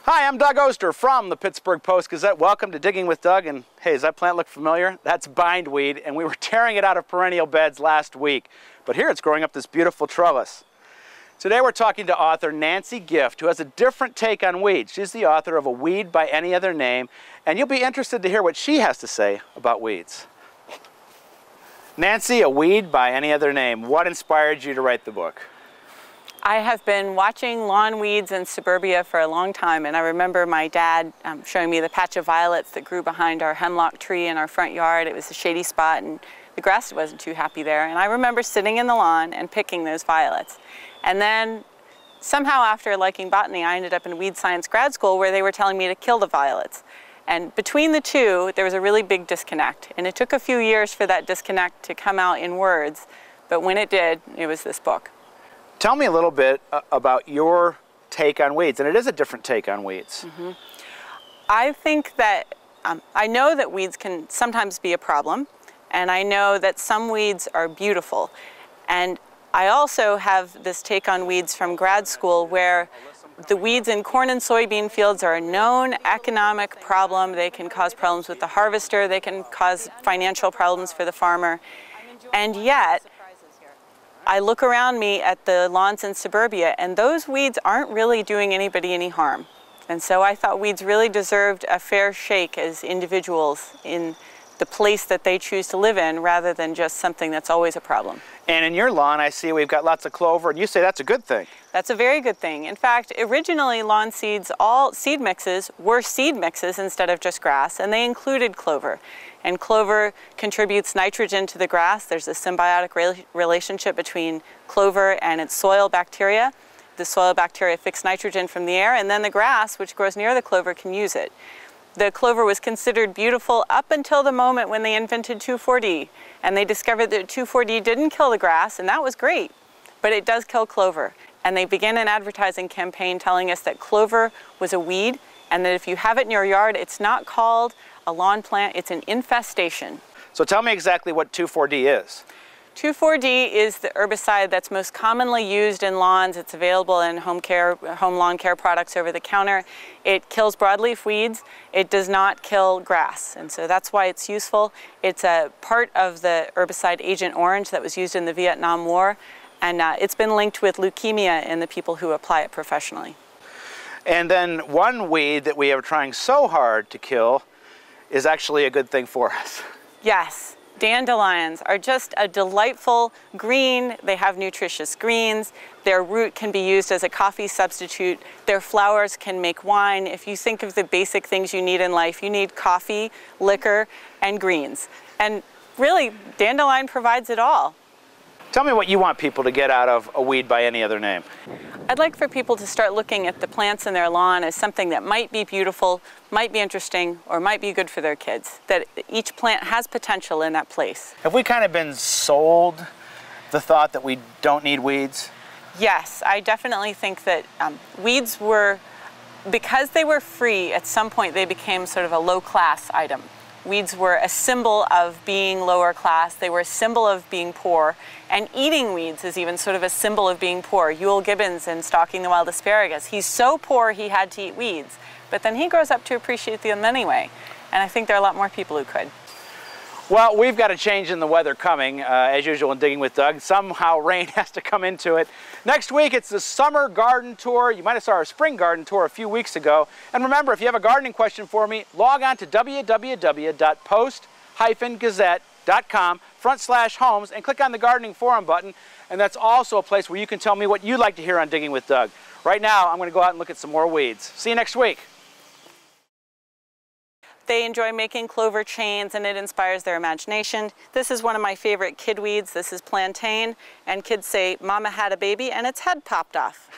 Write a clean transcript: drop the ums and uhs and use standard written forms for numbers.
Hi, I'm Doug Oster from the Pittsburgh Post-Gazette. Welcome to Digging with Doug. And hey, does that plant look familiar? That's bindweed, and we were tearing it out of perennial beds last week. But here it's growing up this beautiful trellis. Today we're talking to author Nancy Gift, who has a different take on weeds. She's the author of A Weed by Any Other Name, and you'll be interested to hear what she has to say about weeds. Nancy, A Weed by Any Other Name. What inspired you to write the book? I have been watching lawn weeds in suburbia for a long time, and I remember my dad showing me the patch of violets that grew behind our hemlock tree in our front yard. It was a shady spot and the grass wasn't too happy there, and I remember sitting in the lawn and picking those violets. And then somehow after liking botany, I ended up in weed science grad school where they were telling me to kill the violets. And between the two, there was a really big disconnect, and it took a few years for that disconnect to come out in words, but when it did, it was this book. Tell me a little bit about your take on weeds, and it is a different take on weeds. I think that, I know that weeds can sometimes be a problem, and I know that some weeds are beautiful. And I also have this take on weeds from grad school where the weeds in corn and soybean fields are a known economic problem. They can cause problems with the harvester, they can cause financial problems for the farmer, and yet, I look around me at the lawns in suburbia, and those weeds aren't really doing anybody any harm. And so I thought weeds really deserved a fair shake as individuals in the place that they choose to live in, rather than just something that's always a problem. And in your lawn, I see we've got lots of clover, and you say that's a good thing. That's a very good thing. In fact, originally lawn seeds, all seed mixes were seed mixes instead of just grass, and they included clover. And clover contributes nitrogen to the grass. There's a symbiotic relationship between clover and its soil bacteria. The soil bacteria fix nitrogen from the air, and then the grass, which grows near the clover, can use it. The clover was considered beautiful up until the moment when they invented 2,4-D, and they discovered that 2,4-D didn't kill the grass, and that was great, but it does kill clover. And they began an advertising campaign telling us that clover was a weed, and that if you have it in your yard, it's not called a lawn plant, it's an infestation. So tell me exactly what 2,4-D is. 2,4-D is the herbicide that's most commonly used in lawns. It's available in home lawn care products over the counter. It kills broadleaf weeds. It does not kill grass, and so that's why it's useful. It's a part of the herbicide Agent Orange that was used in the Vietnam War, and it's been linked with leukemia in the people who apply it professionally. And then one weed that we are trying so hard to kill is actually a good thing for us. Yes. Dandelions are just a delightful green. They have nutritious greens. Their root can be used as a coffee substitute. Their flowers can make wine. If you think of the basic things you need in life, you need coffee, liquor, and greens. And really, dandelion provides it all. Tell me what you want people to get out of A Weed by Any Other Name. I'd like for people to start looking at the plants in their lawn as something that might be beautiful, might be interesting, or might be good for their kids. That each plant has potential in that place. Have we kind of been sold the thought that we don't need weeds? Yes, I definitely think that weeds were, because they were free, at some point they became sort of a low-class item. Weeds were a symbol of being lower class. They were a symbol of being poor. And eating weeds is even sort of a symbol of being poor. Euell Gibbons in Stalking the Wild Asparagus. He's so poor he had to eat weeds. But then he grows up to appreciate them anyway. And I think there are a lot more people who could. Well, we've got a change in the weather coming, as usual in Digging with Doug. Somehow rain has to come into it. Next week, it's the summer garden tour. You might have saw our spring garden tour a few weeks ago. And remember, if you have a gardening question for me, log on to www.post-gazette.com/homes and click on the gardening forum button. And that's also a place where you can tell me what you'd like to hear on Digging with Doug. Right now, I'm going to go out and look at some more weeds. See you next week. They enjoy making clover chains, and it inspires their imagination. This is one of my favorite kid weeds. This is plantain, and kids say, "Mama had a baby," and its head popped off.